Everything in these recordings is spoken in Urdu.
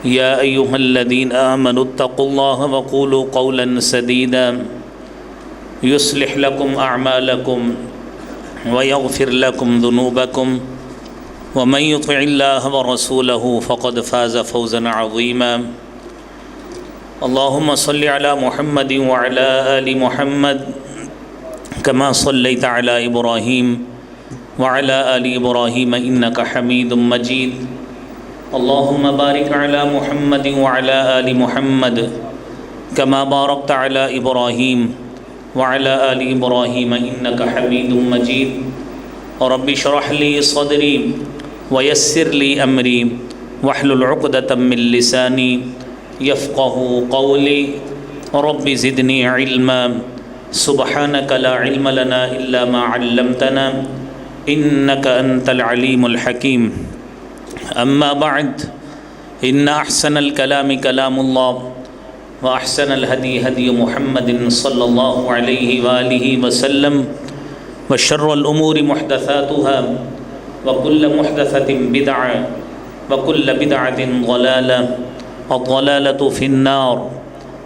يا أيها الذين آمنوا اتقوا الله وقولوا قولا سديدا يصلح لكم أعمالكم ويغفر لكم ذنوبكم ومن يطع الله ورسوله فقد فاز فوزا عظيما اللهم صل على محمد وعلى آل محمد كما صليت على إبراهيم وعلى آل إبراهيم إنك حميد مجيد اللهم بارك على محمد وعلى آل محمد كما باركت على إبراهيم وعلى آل إبراهيم إنك حميد مجيد رب اشرح لي صدري ويسر لي أمري واحلل عقدة من لساني يفقه قولي رب زدني علما سبحانك لا علم لنا إلا ما علمتنا إنك أنت العليم الحكيم أما بعد إن أحسن الكلام كلام الله وأحسن الهدي هدي محمد صلى الله عليه وآله وسلم وشر الأمور محدثاتها وكل محدثة بدعة وكل بدعة ضلالة الضلالة في النار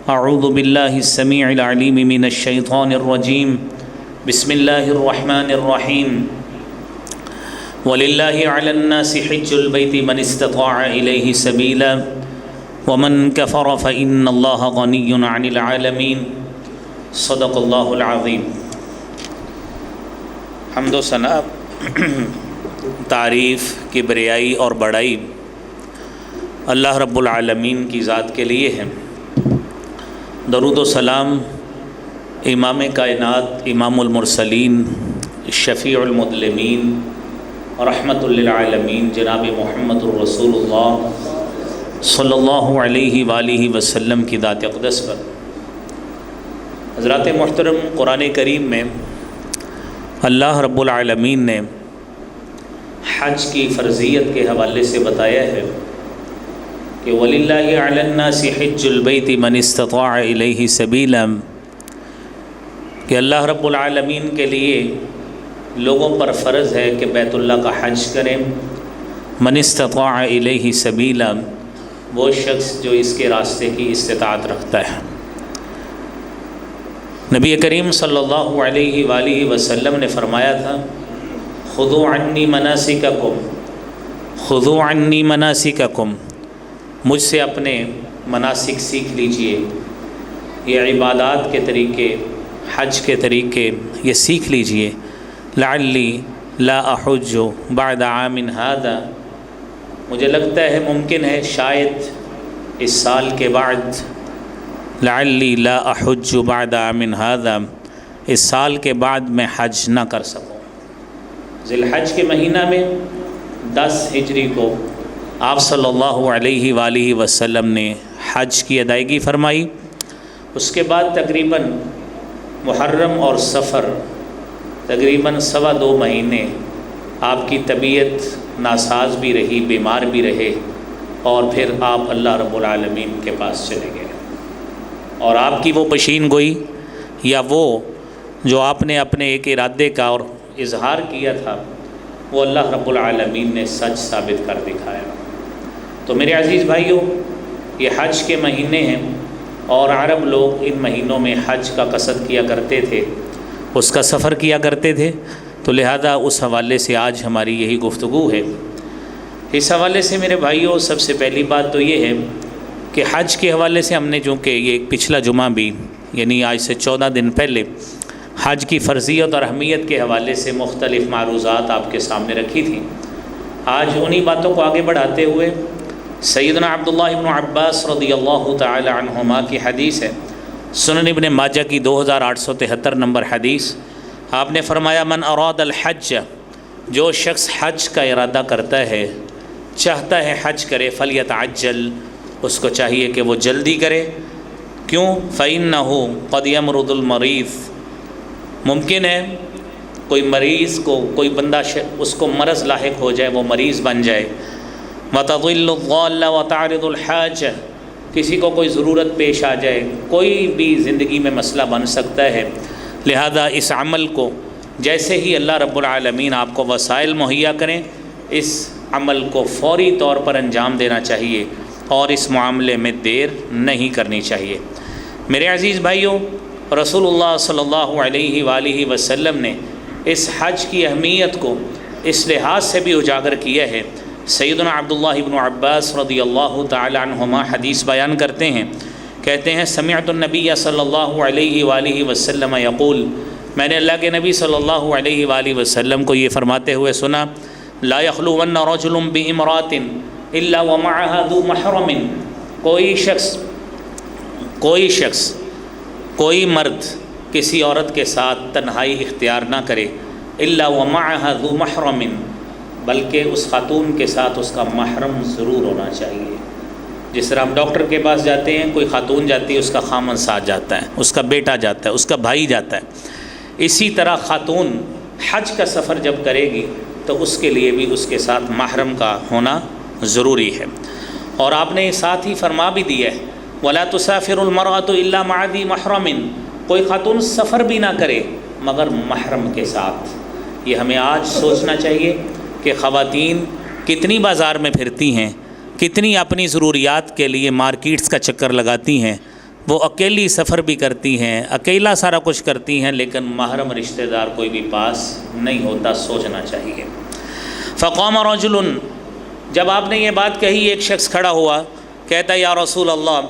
أعوذ بالله السميع العليم من الشيطان الرجيم بسم الله الرحمن الرحيم وَلِلَّهِ عَلَى النَّاسِ حِجُّ الْبَيْتِ مَنِ اسْتَطَاعَ إِلَيْهِ سَبِيلًا وَمَنْ كَفَرَ فَإِنَّ اللَّهَ غَنِيٌّ عَنِ الْعَالَمِينَ صدق اللہ العظیم۔ حمد و ثنا، تعریف، کبریائی اور بڑائی اللہ رب العالمین کی ذات کے لیے ہے۔ درود و سلام امام کائنات، امام المرسلین، شفیع المذنبین، رحمت للعالمین جناب محمد الرسول اللہ صلی اللہ علیہ وآلہ وسلم کی ذات اقدس پر۔ حضرات محترم، قرآن کریم میں اللہ رب العالمین نے حج کی فرضیت کے حوالے سے بتایا ہے کہ وَلِلَّهِ عَلَى النَّاسِ حِجُّ الْبَيْتِ مَنِ اسْتَطَاعَ إِلَيْهِ سَبِيلًا، کہ اللہ رب العالمین کے لیے لوگوں پر فرض ہے کہ بیت اللہ کا حج کریں۔ من استطاع الیہ سبیلا، وہ شخص جو اس کے راستے کی استطاعت رکھتا ہے۔ نبی کریم صلی اللہ علیہ وآلہ وسلم نے فرمایا تھا خذوا عنی مناسککم، خذوا عنی مناسککم، مجھ سے اپنے مناسک سیکھ لیجئے، یہ عبادات کے طریقے، حج کے طریقے یہ سیکھ لیجئے۔ لعلی لا احج بعد عام هذا، مجھے لگتا ہے ممکن ہے شاید اس سال کے بعد، لعلی لا احج بعد عام هذا، اس سال کے بعد میں حج نہ کر سکوں۔ ذی الحج کے مہینہ میں 10 ہجری کو آپ صلی اللہ علیہ وآلہ وسلم نے حج کی ادائیگی فرمائی۔ اس کے بعد تقریباً محرم اور صفر، تقریباً 2.25 مہینے آپ کی طبیعت ناساز بھی رہی، بیمار بھی رہے، اور پھر آپ اللہ رب العالمین کے پاس چلے گئے، اور آپ کی وہ پشین گوئی یا وہ جو آپ نے اپنے ایک ارادے کا اور اظہار کیا تھا وہ اللہ رب العالمین نے سچ ثابت کر دکھایا۔ تو میرے عزیز بھائیوں، یہ حج کے مہینے ہیں اور عرب لوگ ان مہینوں میں حج کا قصد کیا کرتے تھے، اس کا سفر کیا کرتے تھے، تو لہذا اس حوالے سے آج ہماری یہی گفتگو ہے۔ اس حوالے سے میرے بھائیوں، سب سے پہلی بات تو یہ ہے کہ حج کے حوالے سے ہم نے چونکہ یہ پچھلا جمعہ بھی یعنی آج سے 14 دن پہلے حج کی فرضیت اور اہمیت کے حوالے سے مختلف معروضات آپ کے سامنے رکھی تھیں۔ آج انہی باتوں کو آگے بڑھاتے ہوئے سیدنا عبداللہ ابن عباس رضی اللہ تعالی عنہما کی حدیث ہے، سنن ابن ماجہ کی 2873 نمبر حدیث، آپ نے فرمایا من اراد الحج، جو شخص حج کا ارادہ کرتا ہے، چاہتا ہے حج کرے، فلیتعجل، اس کو چاہیے کہ وہ جلدی کرے۔ کیوں؟ فإنہ قد یمرض المریض، ممکن ہے کوئی مریض کو، کوئی بندہ اس کو مرض لاحق ہو جائے، وہ مریض بن جائے۔ وتضل الضال وتعرض الحاج، کسی کو کوئی ضرورت پیش آ جائے، کوئی بھی زندگی میں مسئلہ بن سکتا ہے، لہذا اس عمل کو جیسے ہی اللہ رب العالمین آپ کو وسائل مہیا کریں، اس عمل کو فوری طور پر انجام دینا چاہیے۔ اور اس معاملے میں دیر نہیں کرنی چاہیے۔ میرے عزیز بھائیوں، رسول اللہ صلی اللہ علیہ وآلہ وسلم نے اس حج کی اہمیت کو اس لحاظ سے بھی اجاگر کیا ہے۔ سیدنا عبداللہ ابن عباس رضی اللہ تعالی عنہما حدیث بیان کرتے ہیں، کہتے ہیں سمعت النبی صلی اللہ علیہ وآلہ وسلم یقول، میں نے اللہ کے نبی صلی اللہ علیہ وآلہ وسلم کو یہ فرماتے ہوئے سنا، لا یخلون رجل بامرأۃ الا ومعها ذو محرم، کوئی مرد کسی عورت کے ساتھ تنہائی اختیار نہ کرے، الا ومعها ذو محرم، بلکہ اس خاتون کے ساتھ اس کا محرم ضرور ہونا چاہیے۔ جس طرح ہم ڈاکٹر کے پاس جاتے ہیں، کوئی خاتون جاتی ہے، اس کا خامن ساتھ جاتا ہے، اس کا بیٹا جاتا ہے، اس کا بھائی جاتا ہے، اسی طرح خاتون حج کا سفر جب کرے گی تو اس کے لیے بھی اس کے ساتھ محرم کا ہونا ضروری ہے۔ اور آپ نے ساتھ ہی فرما بھی دیا ہے وَلَا تُسَافِرُ الْمَرْأَةُ إِلَّا مَعَ ذِي مَحْرَمٍ، کوئی خاتون سفر بھی نہ کرے مگر محرم کے ساتھ۔ یہ ہمیں آج سوچنا چاہیے کہ خواتین کتنی بازار میں پھرتی ہیں، کتنی اپنی ضروریات کے لیے مارکیٹس کا چکر لگاتی ہیں، وہ اکیلی سفر بھی کرتی ہیں، اکیلا سارا کچھ کرتی ہیں، لیکن محرم رشتہ دار کوئی بھی پاس نہیں ہوتا، سوچنا چاہیے۔ فقام رجل، جب آپ نے یہ بات کہی ایک شخص کھڑا ہوا، کہتا یا رسول اللہ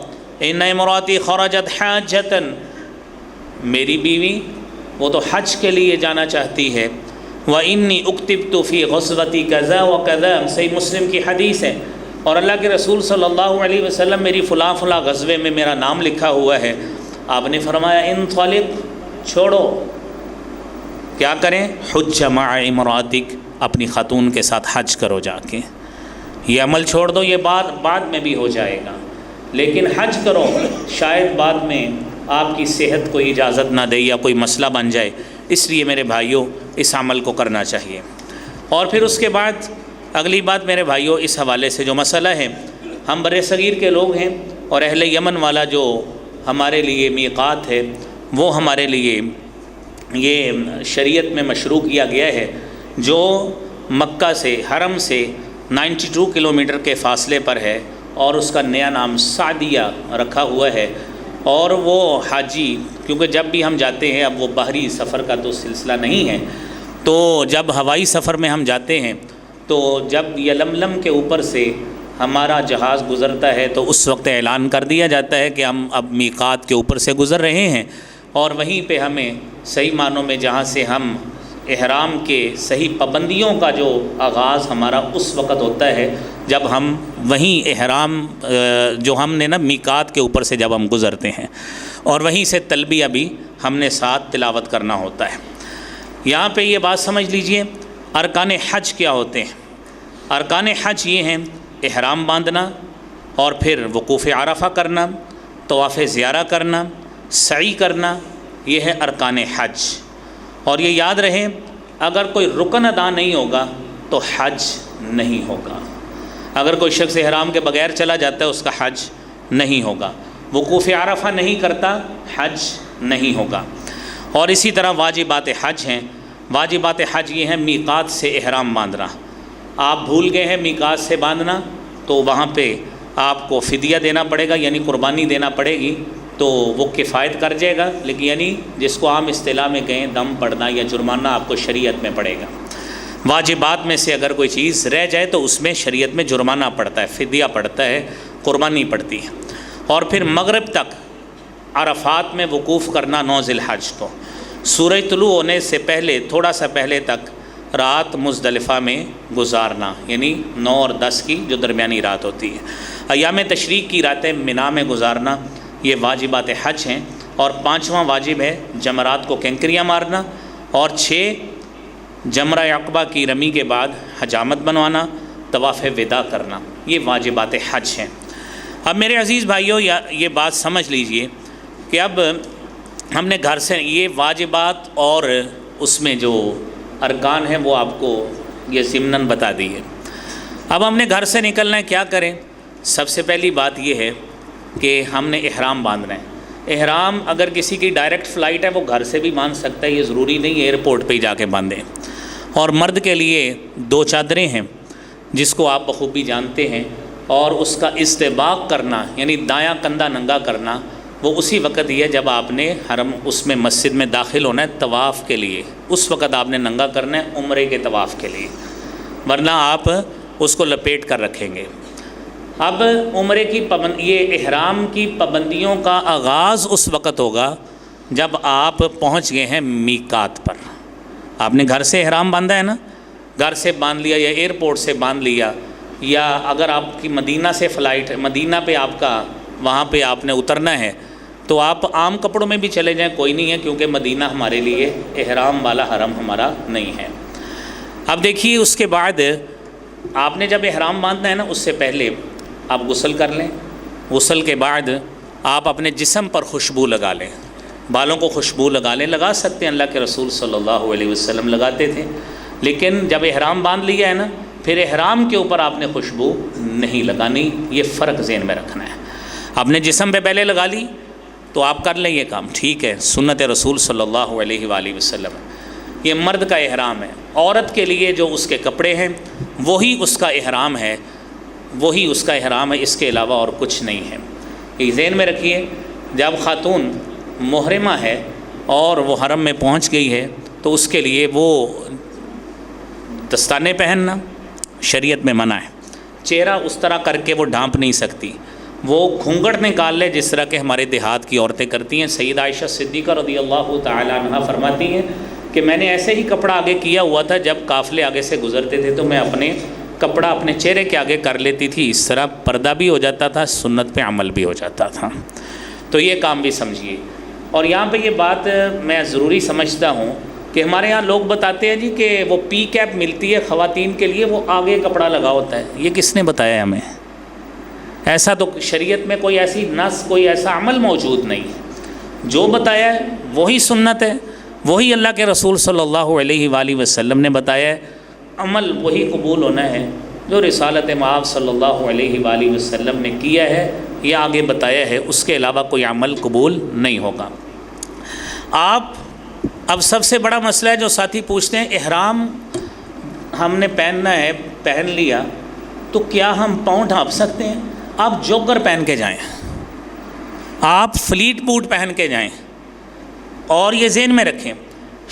ان امراتی خرجت حاجتا، میری بیوی وہ تو حج کے لیے جانا چاہتی ہے، وَإِنِّي اُكْتِبْتُ فِي غَزْوَةِ كَذَا وَكَذَا، صحیح مسلم کی حدیث ہے، اور اللہ کے رسول صلی اللہ علیہ وسلم میری فلاں فلاں غزوے میں میرا نام لکھا ہوا ہے۔ آپ نے فرمایا انطلق، چھوڑو، کیا کریں؟ حج مع امراتک، اپنی خاتون کے ساتھ حج کرو جا کے، یہ عمل چھوڑ دو، یہ بات بعد میں بھی ہو جائے گا، لیکن حج کرو، شاید بعد میں آپ کی صحت کو اجازت نہ دے یا کوئی مسئلہ بن جائے، اس لیے میرے بھائیوں اس عمل کو کرنا چاہیے۔ اور پھر اس کے بعد اگلی بات میرے بھائیوں، اس حوالے سے جو مسئلہ ہے، ہم بر صغیر کے لوگ ہیں اور اہل یمن والا جو ہمارے لیے میقات ہے، وہ ہمارے لیے یہ شریعت میں مشروع کیا گیا ہے، جو مکہ سے حرم سے 92 کلومیٹر کے فاصلے پر ہے، اور اس کا نیا نام سعدیہ رکھا ہوا ہے۔ اور وہ حاجی، کیونکہ جب بھی ہم جاتے ہیں، اب وہ باہری سفر کا تو سلسلہ نہیں ہے، تو جب ہوائی سفر میں ہم جاتے ہیں تو جب یلملم کے اوپر سے ہمارا جہاز گزرتا ہے تو اس وقت اعلان کر دیا جاتا ہے کہ ہم اب میقات کے اوپر سے گزر رہے ہیں، اور وہیں پہ ہمیں صحیح معنوں میں جہاں سے ہم احرام کے صحیح پابندیوں کا جو آغاز ہمارا اس وقت ہوتا ہے جب ہم وہیں احرام جو ہم نے نا میقات کے اوپر سے جب ہم گزرتے ہیں، اور وہیں سے تلبیہ بھی ہم نے ساتھ تلاوت کرنا ہوتا ہے۔ یہاں پہ یہ بات سمجھ لیجئے، ارکان حج کیا ہوتے ہیں؟ ارکان حج یہ ہیں احرام باندھنا، اور پھر وقوف عرفہ کرنا، طواف زیارہ کرنا، سعی کرنا، یہ ہے ارکان حج۔ اور یہ یاد رہے، اگر کوئی رکن ادا نہیں ہوگا تو حج نہیں ہوگا۔ اگر کوئی شخص احرام کے بغیر چلا جاتا ہے اس کا حج نہیں ہوگا، وقوف عرفہ نہیں کرتا حج نہیں ہوگا۔ اور اسی طرح واجبات حج ہیں۔ واجبات حج یہ ہیں میقات سے احرام باندھنا۔ آپ بھول گئے ہیں میقات سے باندھنا تو وہاں پہ آپ کو فدیہ دینا پڑے گا، یعنی قربانی دینا پڑے گی، تو وہ کفایت کر جائے گا، لیکن یعنی جس کو عام اصطلاح میں کہیں دم پڑنا یا جرمانہ آپ کو شریعت میں پڑے گا۔ واجبات میں سے اگر کوئی چیز رہ جائے تو اس میں شریعت میں جرمانہ پڑتا ہے، فدیہ پڑتا ہے، قربانی پڑتی ہے۔ اور پھر مغرب تک عرفات میں وقوف کرنا 9 ذی الحج کو، سورج طلوع ہونے سے پہلے تھوڑا سا پہلے تک رات مزدلفہ میں گزارنا، یعنی 9 اور 10 کی جو درمیانی رات ہوتی ہے۔ ایام تشریق کی راتیں منا میں گزارنا، یہ واجبات حج ہیں۔ اور 5واں واجب ہے جمرات کو کینکریاں مارنا، اور 6 جمرہ عقبہ کی رمی کے بعد حجامت بنوانا، طواف وداع کرنا، یہ واجبات حج ہیں۔ اب میرے عزیز بھائیوں یہ بات سمجھ لیجئے کہ اب ہم نے گھر سے یہ واجبات اور اس میں جو ارکان ہیں وہ آپ کو یہ ضمناً بتا دی ہے۔ اب ہم نے گھر سے نکلنا ہے، کیا کریں؟ سب سے پہلی بات یہ ہے کہ ہم نے احرام باندھنا ہے۔ احرام اگر کسی کی ڈائریکٹ فلائٹ ہے وہ گھر سے بھی باندھ سکتا ہے، یہ ضروری نہیں ہے ایئرپورٹ پہ ہی جا کے باندھیں۔ اور مرد کے لیے 2 چادریں ہیں جس کو آپ بخوبی جانتے ہیں، اور اس کا استباق کرنا یعنی دایاں کندھا ننگا کرنا وہ اسی وقت ہی ہے جب آپ نے حرم اس میں مسجد میں داخل ہونا ہے طواف کے لیے، اس وقت آپ نے ننگا کرنا ہے عمرے کے طواف کے لیے، ورنہ آپ اس کو لپیٹ کر رکھیں گے۔ اب عمرے کی یہ احرام کی پابندیوں کا آغاز اس وقت ہوگا جب آپ پہنچ گئے ہیں میقات پر۔ آپ نے گھر سے احرام باندھا ہے نا، گھر سے باندھ لیا یا ایئرپورٹ سے باندھ لیا، یا اگر آپ کی مدینہ سے فلائٹ ہے، مدینہ پہ آپ کا وہاں پہ آپ نے اترنا ہے تو آپ عام کپڑوں میں بھی چلے جائیں، کوئی نہیں ہے، کیونکہ مدینہ ہمارے لیے احرام والا حرم ہمارا نہیں ہے۔ اب دیکھیے اس کے بعد آپ نے جب احرام باندھنا ہے نا، اس سے پہلے آپ غسل کر لیں، غسل کے بعد آپ اپنے جسم پر خوشبو لگا لیں، بالوں کو خوشبو لگا لیں، لگا سکتے ہیں، اللہ کے رسول صلی اللہ علیہ وسلم لگاتے تھے، لیکن جب احرام باندھ لیا ہے نا پھر احرام کے اوپر آپ نے خوشبو نہیں لگانی، یہ فرق ذہن میں رکھنا ہے۔ آپ نے جسم پہ پہلے لگا لی تو آپ کر لیں یہ کام، ٹھیک ہے، سنت رسول صلی اللہ علیہ وآلہ وسلم۔ یہ مرد کا احرام ہے، عورت کے لیے جو اس کے کپڑے ہیں وہی اس کا احرام ہے، وہی اس کا احرام ہے، اس کے علاوہ اور کچھ نہیں ہے۔ یہ ذہن میں رکھیے، جب خاتون محرمہ ہے اور وہ حرم میں پہنچ گئی ہے تو اس کے لیے وہ دستانے پہننا شریعت میں منع ہے، چہرہ اس طرح کر کے وہ ڈھانپ نہیں سکتی، وہ گھونگھٹ نکال لے جس طرح کہ ہمارے دیہات کی عورتیں کرتی ہیں۔ سیدہ عائشہ صدیقہ رضی اللہ تعالی عنہا فرماتی ہیں کہ میں نے ایسے ہی کپڑا آگے کیا ہوا تھا، جب قافلے آگے سے گزرتے تھے تو میں اپنے کپڑا اپنے چہرے کے آگے کر لیتی تھی، اس طرح پردہ بھی ہو جاتا تھا، سنت پہ عمل بھی ہو جاتا تھا۔ تو یہ کام بھی سمجھیے۔ اور یہاں پہ یہ بات میں ضروری سمجھتا ہوں کہ ہمارے ہاں لوگ بتاتے ہیں جی کہ وہ پی کیپ ملتی ہے خواتین کے لیے، وہ آگے کپڑا لگا ہوتا ہے، یہ کس نے بتایا ہے ہمیں؟ ایسا تو شریعت میں کوئی ایسی نص، کوئی ایسا عمل موجود نہیں ہے۔ جو بتایا ہے وہی سنت ہے، وہی اللہ کے رسول صلی اللہ علیہ وآلہ وسلم نے بتایا ہے، عمل وہی قبول ہونا ہے جو رسالت مآب صلی اللہ علیہ وآلہ وسلم نے کیا ہے یا آگے بتایا ہے، اس کے علاوہ کوئی عمل قبول نہیں ہوگا۔ آپ اب سب سے بڑا مسئلہ ہے جو ساتھی پوچھتے ہیں، احرام ہم نے پہننا ہے، پہن لیا تو کیا ہم پاؤں ڈھانپ سکتے ہیں؟ آپ جوگر پہن کے جائیں، آپ فلیٹ بوٹ پہن کے جائیں، اور یہ ذہن میں رکھیں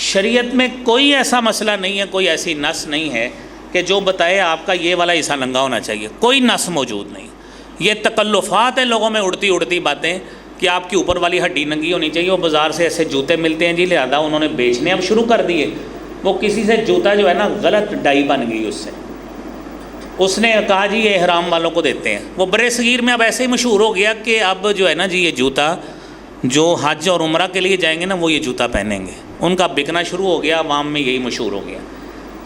شریعت میں کوئی ایسا مسئلہ نہیں ہے، کوئی ایسی نص نہیں ہے کہ جو بتائے آپ کا یہ والا حصہ ننگا ہونا چاہیے، کوئی نص موجود نہیں۔ یہ تکلفات ہیں لوگوں میں اڑتی اڑتی باتیں کہ آپ کی اوپر والی ہڈی ننگی ہونی چاہیے۔ وہ بازار سے ایسے جوتے ملتے ہیں جی، لہذا انہوں نے بیچنے اب شروع کر دیے۔ وہ کسی سے جوتا جو ہے نا غلط ڈائی بن گئی، اس نے کہا جی یہ احرام والوں کو دیتے ہیں۔ وہ برے صغیر میں اب ایسے ہی مشہور ہو گیا کہ اب جو ہے نا جی یہ جوتا جو حج اور عمرہ کے لیے جائیں گے نا وہ یہ جوتا پہنیں گے، ان کا بکنا شروع ہو گیا، عوام میں یہی مشہور ہو گیا۔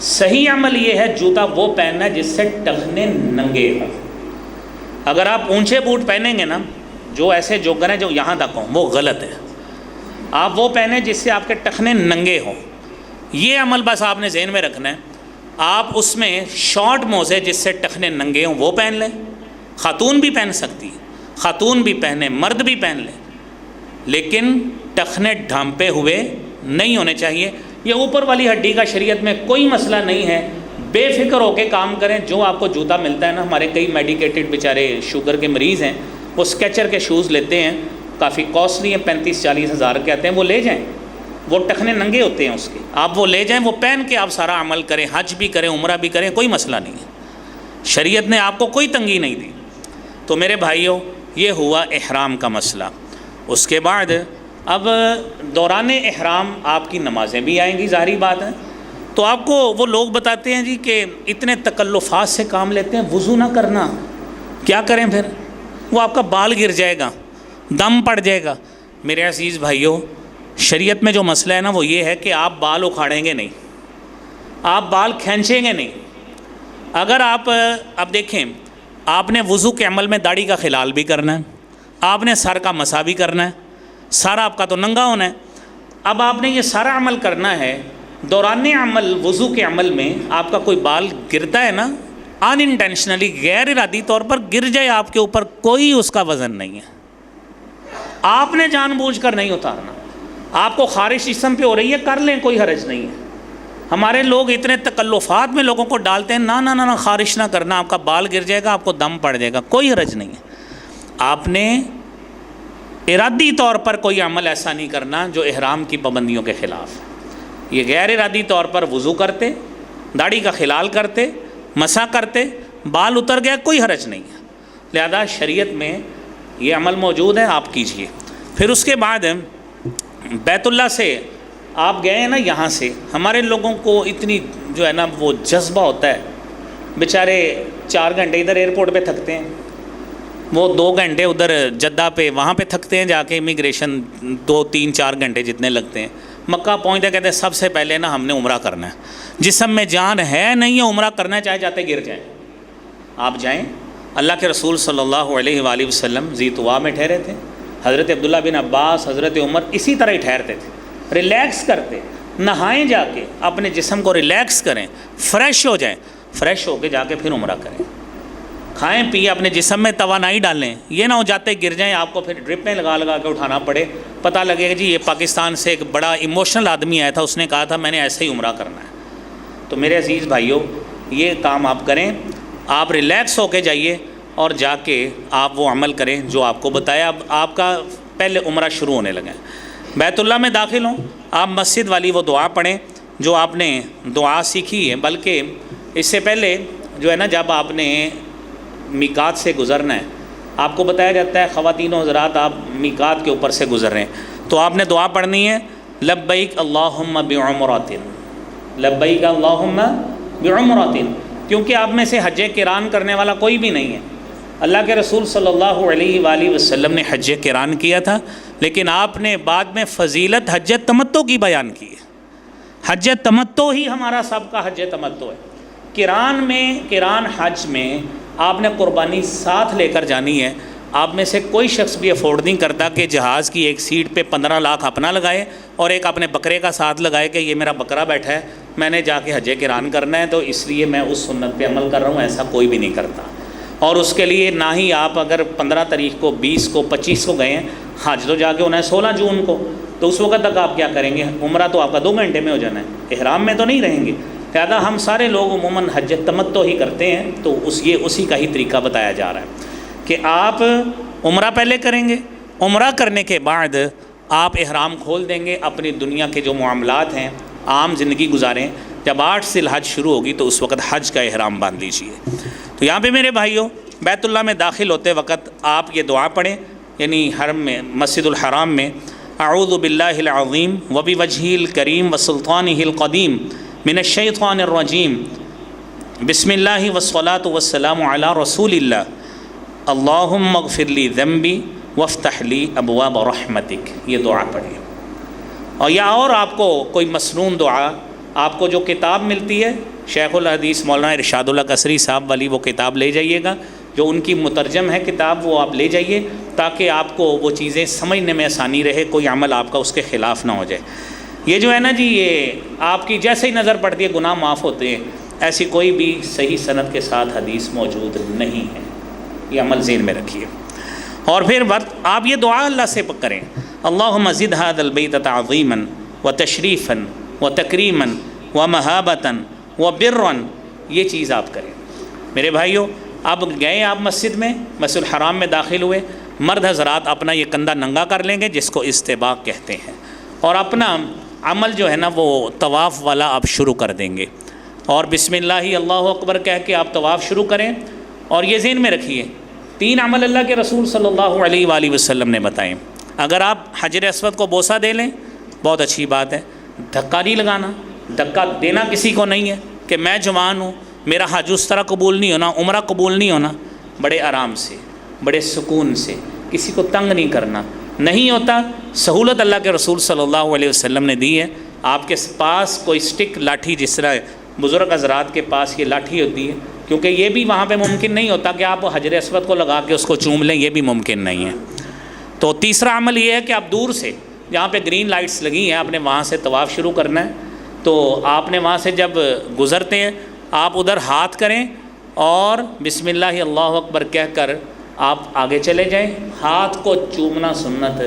صحیح عمل یہ ہے جوتا وہ پہننا ہے جس سے ٹخنے ننگے ہوں۔ اگر آپ اونچے بوٹ پہنیں گے نا جو ایسے جوگر ہیں جو یہاں تک ہوں، وہ غلط ہے۔ آپ وہ پہنیں جس سے آپ کے ٹخنے ننگے ہوں، یہ عمل بس آپ نے ذہن میں رکھنا ہے۔ آپ اس میں شارٹ موزے جس سے ٹخنے ننگے ہوں وہ پہن لیں، خاتون بھی پہن سکتی، خاتون بھی پہنیں، مرد بھی پہن لیں، لیکن ٹخنے ڈھانپے ہوئے نہیں ہونے چاہیے۔ یہ اوپر والی ہڈی کا شریعت میں کوئی مسئلہ نہیں ہے، بے فکر ہو کے کام کریں۔ جو آپ کو جوتا ملتا ہے نا، ہمارے کئی میڈیکیٹڈ بیچارے شوگر کے مریض ہیں، وہ اسکیچر کے شوز لیتے ہیں، کافی کاسٹلی ہیں، 35-40 ہزار کے آتے ہیں، وہ لے جائیں، وہ ٹخنے ننگے ہوتے ہیں اس کے، آپ وہ لے جائیں، وہ پہن کے آپ سارا عمل کریں، حج بھی کریں، عمرہ بھی کریں، کوئی مسئلہ نہیں ہے، شریعت نے آپ کو کوئی تنگی نہیں دی۔ تو میرے بھائیوں، یہ ہوا احرام کا مسئلہ۔ اس کے بعد اب دوران احرام آپ کی نمازیں بھی آئیں گی، ظاہری بات ہے۔ تو آپ کو وہ لوگ بتاتے ہیں جی کہ اتنے تکلفات سے کام لیتے ہیں، وضو نہ کرنا، کیا کریں پھر؟ وہ آپ کا بال گر جائے گا، دم پڑ جائے گا۔ میرے عزیز بھائیوں، شریعت میں جو مسئلہ ہے نا وہ یہ ہے کہ آپ بال اکھاڑیں گے نہیں، آپ بال کھینچیں گے نہیں۔ اگر آپ اب دیکھیں، آپ نے وضو کے عمل میں داڑھی کا خلال بھی کرنا ہے، آپ نے سر کا مسح بھی کرنا ہے، سارا آپ کا تو ننگا ہونا ہے۔ اب آپ نے یہ سارا عمل کرنا ہے، دوران عمل وضو کے عمل میں آپ کا کوئی بال گرتا ہے نا، ان انٹینشنلی، غیر ارادی طور پر گر جائے آپ کے اوپر، کوئی اس کا وزن نہیں ہے، آپ نے جان بوجھ کر نہیں اتارنا۔ آپ کو خارش جسم پہ ہو رہی ہے، کر لیں، کوئی حرج نہیں ہے، ہمارے لوگ اتنے تکلفات میں لوگوں کو ڈالتے ہیں، نہ خارش نہ کرنا، آپ کا بال گر جائے گا، آپ کو دم پڑ جائے گا، کوئی حرج نہیں ہے۔ آپ نے ارادی طور پر کوئی عمل ایسا نہیں کرنا جو احرام کی پابندیوں کے خلاف ہے۔ یہ غیر ارادی طور پر وضو کرتے، داڑھی کا خلال کرتے، مسح کرتے، بال اتر گیا، کوئی حرج نہیں ہے۔ لہذا شریعت میں یہ عمل موجود ہے، آپ کیجئے۔ پھر اس کے بعد بیت اللہ سے آپ گئے ہیں نا، یہاں سے ہمارے لوگوں کو اتنی جو ہے نا وہ جذبہ ہوتا ہے، بیچارے 4 گھنٹے ادھر ایئرپورٹ پہ تھکتے ہیں، وہ 2 گھنٹے ادھر جدہ پہ وہاں پہ تھکتے ہیں، جا کے امیگریشن 2 3 4 گھنٹے جتنے لگتے ہیں، مکہ پہنچتے کہتے ہیں سب سے پہلے نا ہم نے عمرہ کرنا ہے، جسم میں جان ہے نہیں ہے عمرہ کرنا ہے، چاہے جاتے گر جائیں۔ آپ جائیں، اللہ کے رسول صلی اللہ علیہ وآلہ وسلم ذی طوا میں ٹھہرے تھے، حضرت عبداللہ بن عباس، حضرت عمر اسی طرح ہی ٹھہرتے تھے، ریلیکس کرتے، نہائیں، جا کے اپنے جسم کو ریلیکس کریں، فریش ہو جائیں، فریش ہو کے جا کے پھر عمرہ کریں، کھائیں پییں، اپنے جسم میں توانائی ڈالیں، یہ نہ ہو جاتے گر جائیں، آپ کو پھر ڈرپ میں لگا کے اٹھانا پڑے، پتہ لگے گا جی یہ پاکستان سے ایک بڑا ایموشنل آدمی آیا تھا، اس نے کہا تھا میں نے ایسے ہی عمرہ کرنا ہے۔ تو میرے عزیز بھائیوں، یہ کام آپ کریں، آپ ریلیکس ہو کے جائیے اور جا کے آپ وہ عمل کریں جو آپ کو بتایا۔ اب آپ کا پہلے عمرہ شروع ہونے لگے، بیت اللہ میں داخل ہوں، آپ مسجد والی وہ دعا پڑھیں جو آپ نے دعا سیکھی ہے، بلکہ اس سے پہلے جو ہے نا جب آپ نے میقات سے گزرنا ہے، آپ کو بتایا جاتا ہے خواتین و حضرات آپ میقات کے اوپر سے گزر رہے ہیں تو آپ نے دعا پڑھنی ہے، لبیک اللہم بعمرۃ، لبیک اللہم بعمرۃ، کیونکہ آپ میں سے حج قران کرنے والا کوئی بھی نہیں ہے۔ اللہ کے رسول صلی اللہ علیہ وآلہ وسلم نے حج قران کیا تھا، لیکن آپ نے بعد میں فضیلت حج تمتع کی بیان کی ہے۔ حج تمتع ہی ہمارا سب کا حج تمتع ہے۔ قران حج میں آپ نے قربانی ساتھ لے کر جانی ہے۔ آپ میں سے کوئی شخص بھی افورڈ نہیں کرتا کہ جہاز کی ایک سیٹ پہ 15 لاکھ اپنا لگائے اور ایک اپنے بکرے کا ساتھ لگائے کہ یہ میرا بکرا بیٹھا ہے، میں نے جا کے حج قران کرنا ہے تو اس لیے میں اس سنت پہ عمل کر رہا ہوں، ایسا کوئی بھی نہیں کرتا۔ اور اس کے لیے نہ ہی آپ اگر 15 تاریخ کو، 20 کو، 25 کو گئے ہیں، حج تو جا کے ہونا ہے 16 جون کو، تو اس وقت تک آپ کیا کریں گے؟ عمرہ تو آپ کا 2 گھنٹے میں ہو جانا ہے، احرام میں تو نہیں رہیں گے۔ لہٰذا ہم سارے لوگ عموماً حج تمتع ہی کرتے ہیں، تو اسی کا ہی طریقہ بتایا جا رہا ہے کہ آپ عمرہ پہلے کریں گے، عمرہ کرنے کے بعد آپ احرام کھول دیں گے، اپنی دنیا کے جو معاملات ہیں، عام زندگی گزاریں۔ جب 8 سے الحج شروع ہوگی تو اس وقت حج کا احرام باندھ لیجیے۔ تو یہاں پہ میرے بھائیوں، بیت اللہ میں داخل ہوتے وقت آپ یہ دعا پڑھیں، یعنی حرم میں، مسجد الحرام میں، اعوذ باللہ العظیم وبوجہہ الکریم وسلطانہ القدیم من الشیطان الرجیم، بسم اللہ والصلاۃ والسلام علی رسول اللہ، اللہم اغفر لی ذنبی وافتح لی ابواب رحمتک، یہ دعا پڑھیں۔ اور یا اور آپ کو کوئی مسنون دعا، آپ کو جو کتاب ملتی ہے شیخ الحدیث مولانا ارشاد اللہ قصری صاحب والی، وہ کتاب لے جائیے گا، جو ان کی مترجم ہے کتاب، وہ آپ لے جائیے تاکہ آپ کو وہ چیزیں سمجھنے میں آسانی رہے، کوئی عمل آپ کا اس کے خلاف نہ ہو جائے۔ یہ جو ہے نا جی، یہ آپ کی جیسے ہی نظر پڑتی ہے گناہ معاف ہوتے ہیں، ایسی کوئی بھی صحیح سند کے ساتھ حدیث موجود نہیں ہے، یہ عمل ذہن میں رکھیے۔ اور پھر آپ یہ دعا اللہ سے کریں، اللہم زد ھذا البیت تعظیما وتشریفا وتکریما ومہابتا وبرا، یہ چیز آپ کریں۔ میرے بھائیوں، اب گئے آپ مسجد میں، مسجد الحرام میں داخل ہوئے، مرد حضرات اپنا یہ کندھا ننگا کر لیں گے جس کو استباق کہتے ہیں، اور اپنا عمل جو ہے نا وہ طواف والا آپ شروع کر دیں گے، اور بسم اللہ اللہ اکبر کہہ کے آپ طواف شروع کریں۔ اور یہ ذہن میں رکھیے 3 عمل اللہ کے رسول صلی اللہ علیہ وآلہ وسلم نے بتائیں۔ اگر آپ حجر اسود کو بوسہ دے لیں بہت اچھی بات ہے، دھکا نہیں لگانا، دھکا دینا کسی کو نہیں ہے کہ میں جوان ہوں میرا حج اس طرح قبول نہیں ہونا، عمرہ قبول نہیں ہونا، بڑے آرام سے، بڑے سکون سے، کسی کو تنگ نہیں کرنا، نہیں ہوتا۔ سہولت اللہ کے رسول صلی اللہ علیہ وسلم نے دی ہے، آپ کے پاس کوئی سٹک لاٹھی، جس طرح بزرگ حضرات کے پاس یہ لاٹھی ہوتی ہے، کیونکہ یہ بھی وہاں پہ ممکن نہیں ہوتا کہ آپ حجر اسود کو لگا کے اس کو چوم لیں، یہ بھی ممکن نہیں ہے۔ تو تیسرا عمل یہ ہے کہ آپ دور سے، جہاں پہ گرین لائٹس لگی ہیں، آپ نے وہاں سے طواف شروع کرنا ہے۔ تو آپ نے وہاں سے جب گزرتے ہیں آپ ادھر ہاتھ کریں اور بسم اللہ اللہ اکبر کہہ کر آپ آگے چلے جائیں۔ ہاتھ کو چومنا سنت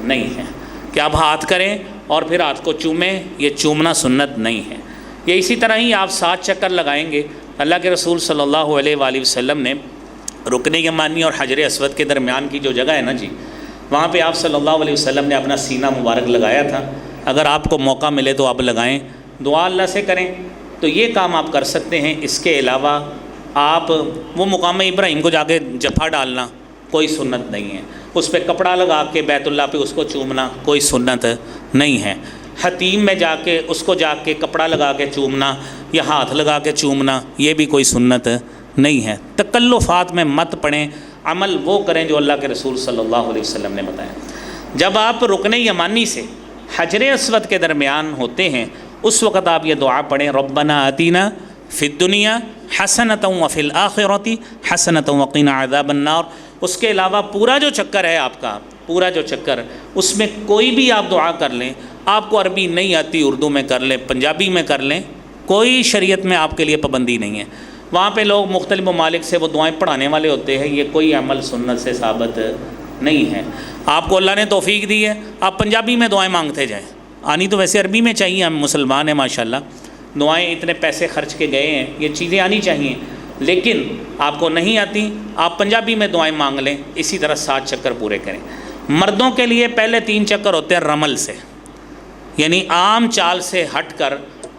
نہیں ہے کہ آپ ہاتھ کریں اور پھر ہاتھ کو چومیں، یہ چومنا سنت نہیں ہے۔ یہ اسی طرح ہی آپ 7 چکر لگائیں گے۔ اللہ کے رسول صلی اللہ علیہ وآلہ وسلم نے رکن یمانی اور حجر اسود کے درمیان کی جو جگہ ہے نا جی، وہاں پہ آپ صلی اللہ علیہ وسلم نے اپنا سینہ مبارک لگایا تھا۔ اگر آپ کو موقع ملے تو آپ لگائیں، دعا اللہ سے کریں، تو یہ کام آپ کر سکتے ہیں۔ اس کے علاوہ آپ وہ مقام ابراہیم کو جا کے جفا ڈالنا کوئی سنت نہیں ہے، اس پہ کپڑا لگا کے بیت اللہ پہ اس کو چومنا کوئی سنت نہیں ہے۔ حتیم میں جا کے اس کو جا کے کپڑا لگا کے چومنا یا ہاتھ لگا کے چومنا یہ بھی کوئی سنت نہیں ہے۔ تکلفات میں مت پڑیں، عمل وہ کریں جو اللہ کے رسول صلی اللہ علیہ وسلم نے بتایا۔ جب آپ رکن یمانی سے حجر اسود کے درمیان ہوتے ہیں اس وقت آپ یہ دعا پڑھیں، ربنا آتینا فی الدنیا حسنۃ وفی الآخرۃ حسنۃ وقنا عذاب النار۔ اس کے علاوہ پورا جو چکر ہے آپ کا، پورا جو چکر، اس میں کوئی بھی آپ دعا کر لیں، آپ کو عربی نہیں آتی اردو میں کر لیں، پنجابی میں کر لیں، کوئی شریعت میں آپ کے لیے پابندی نہیں ہے۔ وہاں پہ لوگ مختلف ممالک سے وہ دعائیں پڑھانے والے ہوتے ہیں، یہ کوئی عمل سنت سے ثابت نہیں ہے۔ آپ کو اللہ نے توفیق دی ہے، آپ پنجابی میں دعائیں مانگتے جائیں، آنی تو ویسے عربی میں چاہیے، ہم مسلمان ہیں ماشاءاللہ، دعائیں اتنے پیسے خرچ کے گئے ہیں، یہ چیزیں آنی چاہیے، لیکن آپ کو نہیں آتی آپ پنجابی میں دعائیں مانگ لیں۔ اسی طرح 7 چکر پورے کریں۔ مردوں کے لیے پہلے 3 چکر ہوتے ہیں رمل سے، یعنی عام چال سے ہٹ کر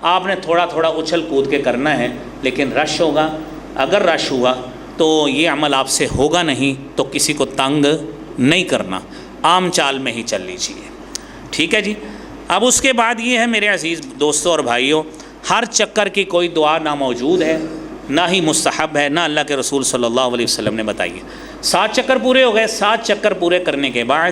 آپ نے تھوڑا تھوڑا اچھل کود کے کرنا ہے، لیکن رش ہوگا، اگر رش ہوا تو یہ عمل آپ سے ہوگا نہیں، تو کسی کو تنگ نہیں کرنا، عام چال میں ہی چل لیجیے، ٹھیک ہے جی۔ اب اس کے بعد یہ ہے میرے عزیز دوستوں اور بھائیوں، ہر چکر کی کوئی دعا نہ موجود ہے نہ ہی مستحب ہے، نہ اللہ کے رسول صلی اللہ علیہ وسلم نے بتائی ہے۔ 7 چکر پورے ہو گئے، 7 چکر پورے کرنے کے بعد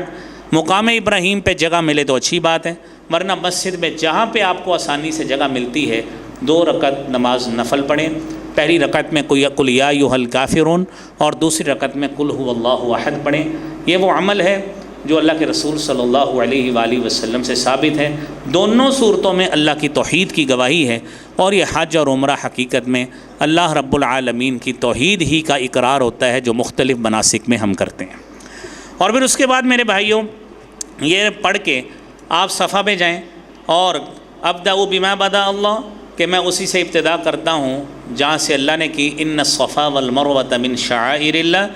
مقام ابراہیم پہ جگہ ملے تو اچھی بات ہے، ورنہ مسجد میں جہاں پہ آپ کو آسانی سے جگہ ملتی ہے 2 رکعت نماز نفل پڑھیں۔ پہلی رکعت میں قل یا ایھا الکافرون اور دوسری رکعت میں قل ھو اللہ احد پڑھیں۔ یہ وہ عمل ہے جو اللہ کے رسول صلی اللہ علیہ وآلہ وسلم سے ثابت ہے۔ دونوں صورتوں میں اللہ کی توحید کی گواہی ہے، اور یہ حج اور عمرہ حقیقت میں اللہ رب العالمین کی توحید ہی کا اقرار ہوتا ہے جو مختلف مناسک میں ہم کرتے ہیں۔ اور پھر اس کے بعد میرے بھائیوں یہ پڑھ کے آپ صفحہ پہ جائیں، اور ابدأ بما بدأ اللہ، کہ میں اسی سے ابتدا کرتا ہوں جہاں سے اللہ نے کی، ان الصفا والمروۃ من شعائر اللہ۔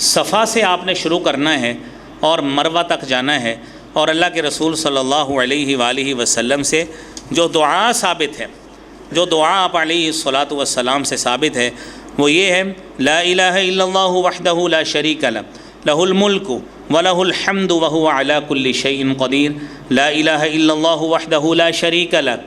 صفا سے آپ نے شروع کرنا ہے اور مروہ تک جانا ہے، اور اللہ کے رسول صلی اللہ علیہ وآلہ وسلم سے جو دعا ثابت ہے، جو دعا آپ علیہ الصلاۃ والسلام سے ثابت ہے وہ یہ ہے، لا الہ الا اللہ وحدہ لا شریک لہ لہ الملک ولہ الحمد وہو علی کل شیء قدیر، لا الہ الا اللہ وحدہ لا شریک لہ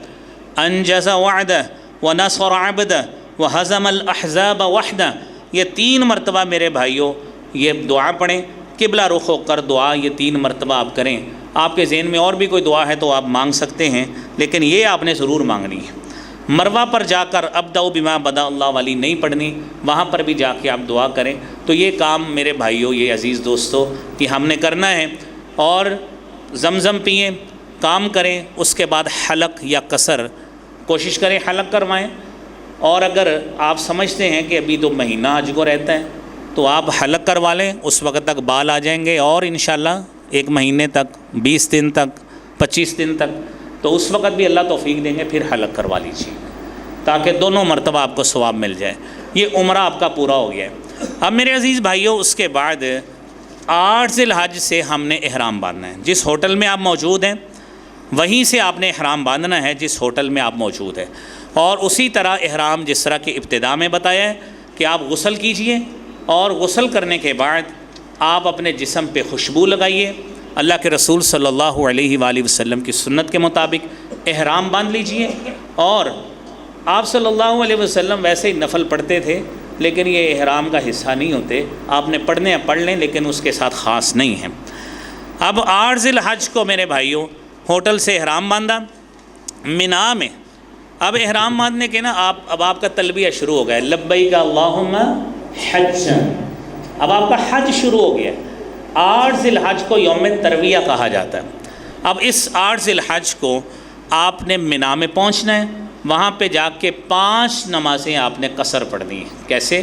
انجز وعدہ ونصر عبدہ وہزم الاحزاب وحدہ۔ یہ 3 مرتبہ میرے بھائیوں یہ دعا پڑھیں، قبلہ رخ ہو کر دعا یہ 3 مرتبہ آپ کریں۔ آپ کے ذہن میں اور بھی کوئی دعا ہے تو آپ مانگ سکتے ہیں، لیکن یہ آپ نے ضرور مانگنی ہے۔ مروہ پر جا کر ابدأ بما بدأ اللہ والی نہیں پڑھنی، وہاں پر بھی جا کے آپ دعا کریں۔ تو یہ کام میرے بھائیوں، یہ عزیز دوستو، کہ ہم نے کرنا ہے، اور زمزم پئیں، کام کریں۔ اس کے بعد حلق یا قصر کوشش کریں حلق کروائیں، اور اگر آپ سمجھتے ہیں کہ ابھی تو مہینہ حج کو رہتا ہے تو آپ حلق کروا لیں، اس وقت تک بال آ جائیں گے، اور انشاءاللہ 1 مہینے تک، 20 دن تک، 25 دن تک، تو اس وقت بھی اللہ توفیق دیں گے، پھر حلق کروا لیجیے تاکہ دونوں مرتبہ آپ کو ثواب مل جائے۔ یہ عمرہ آپ کا پورا ہو گیا ہے۔ اب میرے عزیز بھائیوں اس کے بعد 8 ذی الحج سے ہم نے احرام باندھنا ہے۔ جس ہوٹل میں آپ موجود ہیں وہیں سے آپ نے احرام باندھنا ہے جس ہوٹل میں آپ موجود ہیں، اور اسی طرح احرام جس طرح کہ ابتدا میں بتایا ہے کہ آپ غسل کیجئے، اور غسل کرنے کے بعد آپ اپنے جسم پہ خوشبو لگائیے، اللہ کے رسول صلی اللہ علیہ وآلہ وسلم کی سنت کے مطابق احرام باندھ لیجئے۔ اور آپ صلی اللہ علیہ وسلم ویسے ہی نفل پڑھتے تھے، لیکن یہ احرام کا حصہ نہیں ہوتے، آپ نے پڑھنے ہیں پڑھ لیں، لیکن اس کے ساتھ خاص نہیں ہیں۔ اب 8 ذی الحج کو میرے بھائیوں ہوٹل سے احرام باندھا، مینا میں اب احرام باندھنے کے نا اب آپ کا تلبیہ شروع ہو گیا، لبیک اللہم حج، اب آپ کا حج شروع ہو گیا۔ 8 ذی الحج کو یوم ترویہ کہا جاتا ہے۔ اب اس 8 ذی الحج کو آپ نے مینا میں پہنچنا ہے، وہاں پہ جا کے 5 نمازیں آپ نے قصر پڑھنی ہیں۔ کیسے؟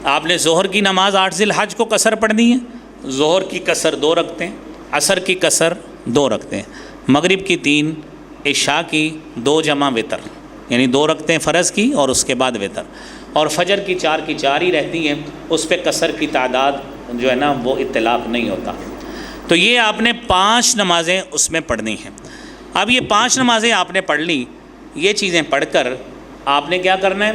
آپ نے ظہر کی نماز 8 ذی الحج کو قصر پڑھنی ہے، ظہر کی قصر 2 رکھتے ہیں، عصر کی قصر 2 رکھتے ہیں، مغرب کی 3، عشاء کی 2 جمع وتر، یعنی 2 رکعتیں فرض کی اور اس کے بعد وتر، اور فجر کی 4 ہی رہتی ہیں، اس پہ قصر کی تعداد جو ہے نا وہ اطلاق نہیں ہوتا۔ تو یہ آپ نے 5 نمازیں اس میں پڑھنی ہیں۔ اب یہ 5 نمازیں آپ نے پڑھ لی، یہ چیزیں پڑھ کر آپ نے کیا کرنا ہے،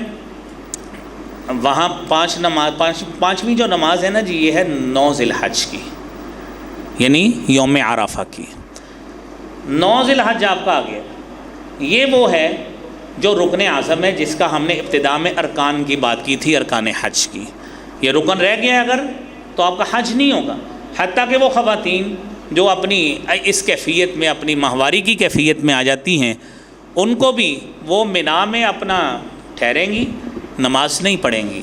وہاں 5ویں جو نماز ہے نا جی، یہ ہے 9 ذی الحج کی، یعنی یوم عرفہ کی۔ 9 ذی الحج آپ کا آ گیا، یہ وہ ہے جو رکن اعظم ہے، جس کا ہم نے ابتدا میں ارکان کی بات کی تھی، ارکان حج کی۔ یہ رکن رہ گیا اگر تو آپ کا حج نہیں ہوگا، حتیٰ کہ وہ خواتین جو اپنی اس کیفیت میں، اپنی ماہواری کی کیفیت میں آ جاتی ہیں، ان کو بھی وہ منا میں اپنا ٹھہریں گی، نماز نہیں پڑھیں گی،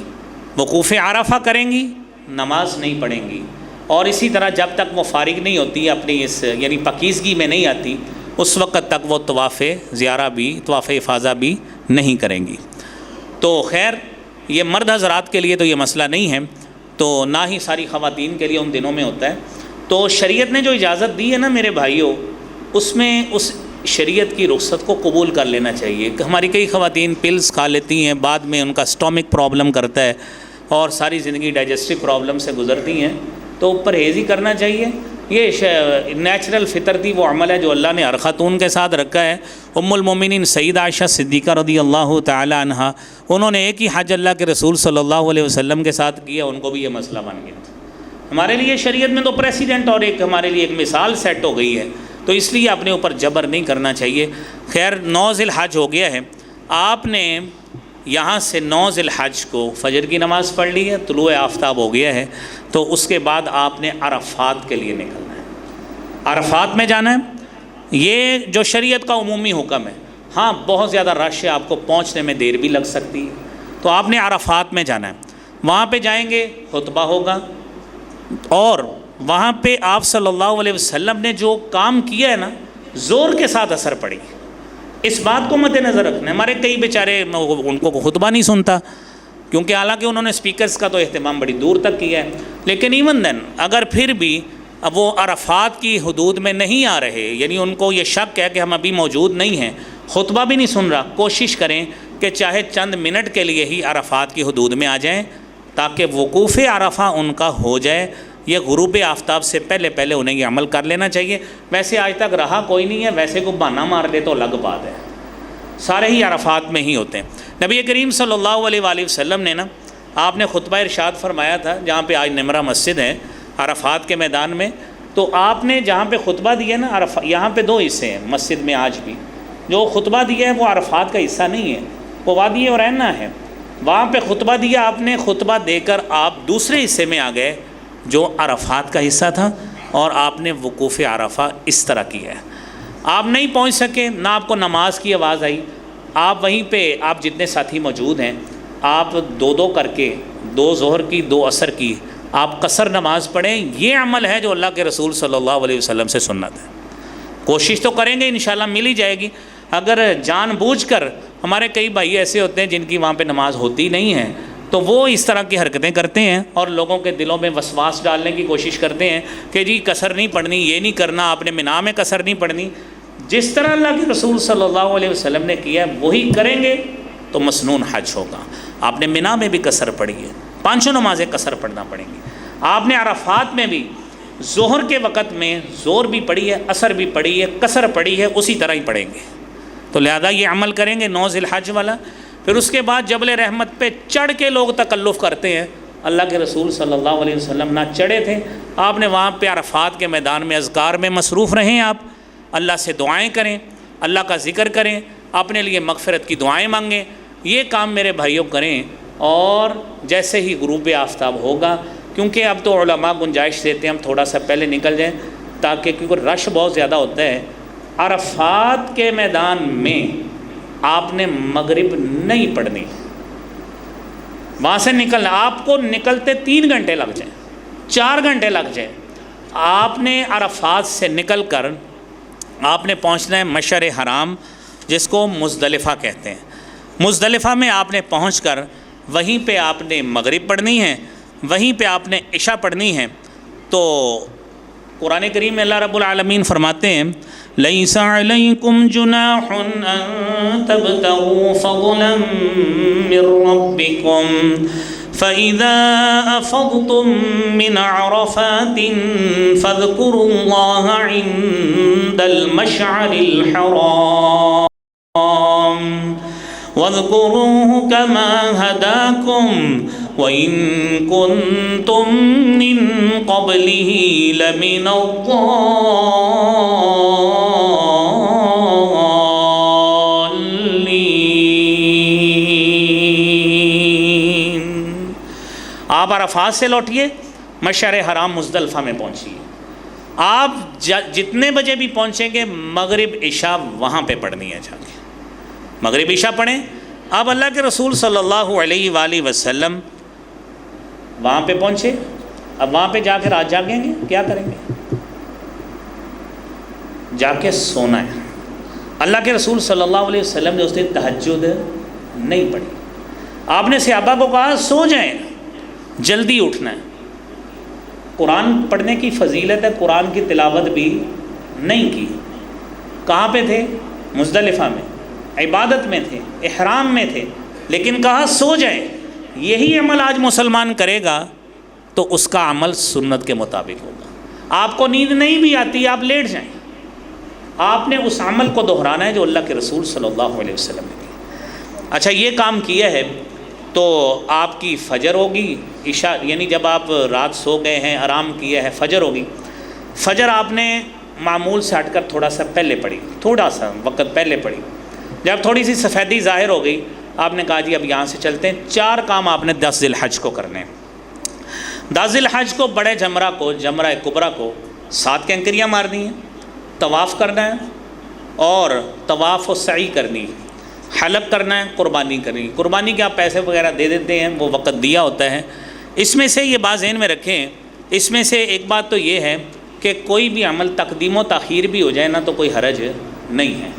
وقوف عرفہ کریں گی، نماز نہیں پڑھیں گی، اور اسی طرح جب تک وہ فارغ نہیں ہوتی اپنی اس یعنی پاکیزگی میں نہیں آتی، اس وقت تک وہ طواف زیارہ بھی، طواف افاضہ بھی نہیں کریں گی۔ تو خیر یہ مرد حضرات کے لیے تو یہ مسئلہ نہیں ہے، تو نہ ہی ساری خواتین کے لیے ان دنوں میں ہوتا ہے۔ تو شریعت نے جو اجازت دی ہے نا میرے بھائیوں، اس میں اس شریعت کی رخصت کو قبول کر لینا چاہیے۔ ہماری کئی خواتین پلز کھا لیتی ہیں، بعد میں ان کا اسٹومک پرابلم کرتا ہے اور ساری زندگی ڈائجسٹو پرابلم سے گزرتی ہیں، تو پرہیز ہی کرنا چاہیے۔ یہ نیچرل فطرتی وہ عمل ہے جو اللہ نے ہر خاتون کے ساتھ رکھا ہے۔ ام المومنین سیدہ عائشہ صدیقہ رضی اللہ تعالی عنہا، انہوں نے ایک ہی حج اللہ کے رسول صلی اللہ علیہ وسلم کے ساتھ کیا، ان کو بھی یہ مسئلہ بن گیا۔ ہمارے لیے شریعت میں تو پریسیڈنٹ اور ایک ہمارے لیے ایک مثال سیٹ ہو گئی ہے، تو اس لیے اپنے اوپر جبر نہیں کرنا چاہیے۔ خیر 9 ذی الحج ہو گیا ہے، آپ نے یہاں سے 9 ذی الحج کو فجر کی نماز پڑھ لی ہے، طلوع آفتاب ہو گیا ہے، تو اس کے بعد آپ نے عرفات کے لیے نکلنا ہے، عرفات میں جانا ہے۔ یہ جو شریعت کا عمومی حکم ہے، ہاں بہت زیادہ رش ہے، آپ کو پہنچنے میں دیر بھی لگ سکتی ہے، تو آپ نے عرفات میں جانا ہے۔ وہاں پہ جائیں گے، خطبہ ہوگا، اور وہاں پہ آپ صلی اللہ علیہ وسلم نے جو کام کیا ہے نا، زور کے ساتھ اثر پڑی۔ اس بات کو مد نظر رکھنا ہے۔ ہمارے کئی بیچارے ان کو خطبہ نہیں سنتا، کیونکہ حالانکہ انہوں نے سپیکرز کا تو اہتمام بڑی دور تک کیا ہے، لیکن ایون دین اگر پھر بھی اب وہ عرفات کی حدود میں نہیں آ رہے، یعنی ان کو یہ شک ہے کہ ہم ابھی موجود نہیں ہیں، خطبہ بھی نہیں سن رہا، کوشش کریں کہ چاہے چند منٹ کے لیے ہی عرفات کی حدود میں آ جائیں، تاکہ وقوف عرفہ ان کا ہو جائے۔ یہ غروب آفتاب سے پہلے انہیں یہ عمل کر لینا چاہیے۔ ویسے آج تک رہا کوئی نہیں ہے، ویسے کو بہانہ مار دے تو الگ بات ہے، سارے ہی عرفات میں ہی ہوتے ہیں۔ نبی کریم صلی اللہ علیہ وآلہ وسلم نے نا، آپ نے خطبہ ارشاد فرمایا تھا، جہاں پہ آج نمرہ مسجد ہے عرفات کے میدان میں، تو آپ نے جہاں پہ خطبہ دیا نا، یہاں پہ 2 حصے ہیں مسجد میں آج بھی، جو خطبہ دیا ہے وہ عرفات کا حصہ نہیں ہے، وہ وادی عرینا ہے، وہاں پہ خطبہ دیا آپ نے، خطبہ دے کر آپ دوسرے حصے میں آ گئے جو عرفات کا حصہ تھا، اور آپ نے وقوف عرفہ اس طرح کیا ہے۔ آپ نہیں پہنچ سکے، نہ آپ کو نماز کی آواز آئی، آپ وہیں پہ آپ جتنے ساتھی موجود ہیں، آپ 2 کر کے، 2 ظہر کی 2 عصر کی آپ قصر نماز پڑھیں۔ یہ عمل ہے جو اللہ کے رسول صلی اللہ علیہ وسلم سے سنت ہے۔ کوشش تو کریں گے، انشاءاللہ مل ہی جائے گی۔ اگر جان بوجھ کر، ہمارے کئی بھائی ایسے ہوتے ہیں جن کی وہاں پہ نماز ہوتی نہیں ہے، تو وہ اس طرح کی حرکتیں کرتے ہیں اور لوگوں کے دلوں میں وسواس ڈالنے کی کوشش کرتے ہیں کہ جی قصر نہیں پڑھنی، یہ نہیں کرنا، آپ نے مینا میں قصر نہیں پڑھنی۔ جس طرح اللہ کے رسول صلی اللہ علیہ وسلم نے کیا ہے وہی کریں گے تو مسنون حج ہوگا۔ آپ نے مینا میں بھی قصر پڑھی ہے، 5 نمازیں قصر پڑھنا پڑیں گی۔ آپ نے عرفات میں بھی ظہر کے وقت میں زور بھی پڑھی ہے، عصر بھی پڑھی ہے، قصر پڑھی ہے، اسی طرح ہی پڑھیں گے۔ تو لہذا یہ عمل کریں گے 9 ذی الحج والا۔ پھر اس کے بعد جبل رحمت پہ چڑھ کے لوگ تکلف کرتے ہیں، اللہ کے رسول صلی اللہ علیہ وسلم نہ چڑھے تھے۔ آپ نے وہاں پہ عرفات کے میدان میں اذکار میں مصروف رہیں، آپ اللہ سے دعائیں کریں، اللہ کا ذکر کریں، اپنے لیے مغفرت کی دعائیں مانگیں۔ یہ کام میرے بھائیوں کریں، اور جیسے ہی غروب آفتاب ہوگا، کیونکہ اب تو علماء گنجائش دیتے ہیں ہم تھوڑا سا پہلے نکل جائیں، تاکہ کیونکہ رش بہت زیادہ ہوتا ہے۔ عرفات کے میدان میں آپ نے مغرب نہیں پڑھنی، وہاں سے نکلنا، آپ کو نکلتے 3 گھنٹے لگ جائیں، 4 گھنٹے لگ جائیں، آپ نے عرفات سے نکل کر آپ نے پہنچنا ہے مشعر حرام، جس کو مزدلفہ کہتے ہیں۔ مزدلفہ میں آپ نے پہنچ کر وہیں پہ آپ نے مغرب پڑھنی ہے، وہیں پہ آپ نے عشاء پڑھنی ہے۔ تو قرآن کریم میں اللہ رب العالمین فرماتے ہیں لیس علیکم جناح ان تبتغوا فضلا من ربکم فَإِذَا أَفَضْتُم مِّنْ عَرَفَاتٍ فَاذْكُرُوا اللَّهَ عِندَ الْمَشْعَرِ الْحَرَامِ وَاذْكُرُوهُ كَمَا هَدَاكُمْ وَإِن كُنتُم مِّن قَبْلِهِ لَمِنَ آپ عرفات سے لوٹیے، مشعر حرام مزدلفہ میں پہنچیے. آپ جتنے بجے بھی پہنچیں گے مغرب عشاء وہاں پہ پڑھنی ہے. جا کے مغرب عشاء پڑھیں. اب اللہ کے رسول صلی اللہ علیہ وآلہ وسلم وہاں پہ پہنچے. اب وہاں پہ جا کے رات جاگیں گے، کیا کریں گے؟ جا کے سونا ہے. اللہ کے رسول صلی اللہ علیہ وسلم نے اس دن تہجد نہیں پڑھی. آپ نے صحابہ کو کہا سو جائیں، جلدی اٹھنا ہے. قرآن پڑھنے کی فضیلت ہے، قرآن کی تلاوت بھی نہیں کی. کہاں پہ تھے؟ مزدلفہ میں، عبادت میں تھے، احرام میں تھے، لیکن کہا سو جائیں. یہی عمل آج مسلمان کرے گا تو اس کا عمل سنت کے مطابق ہوگا. آپ کو نیند نہیں بھی آتی، آپ لیٹ جائیں. آپ نے اس عمل کو دہرانا ہے جو اللہ کے رسول صلی اللہ علیہ وسلم نے کیا. اچھا، یہ کام کیا ہے تو آپ کی فجر ہوگی. عشاء یعنی جب آپ رات سو گئے ہیں، آرام کیا ہے، فجر ہوگی. فجر آپ نے معمول سے ہٹ کر تھوڑا سا پہلے پڑھی، تھوڑا سا وقت پہلے پڑھی. جب تھوڑی سی سفیدی ظاہر ہو گئی، آپ نے کہا جی اب یہاں سے چلتے ہیں. 4 کام آپ نے 10 ذی الحج کو کرنے ہیں. 10 ذی الحج کو بڑے جمرہ کو، جمرہ کبریٰ کو 7 کینکریاں مارنی ہیں، طواف کرنا ہے اور طواف و سعی کرنی ہے، حلق کرنا ہے، قربانی کرنی ہے. قربانی کے آپ پیسے وغیرہ دے دیتے ہیں، وہ وقت دیا ہوتا ہے. اس میں سے یہ بات ذہن میں رکھیں، اس میں سے ایک بات تو یہ ہے کہ کوئی بھی عمل تقدیم و تاخیر بھی ہو جائے نا تو کوئی حرج نہیں ہے.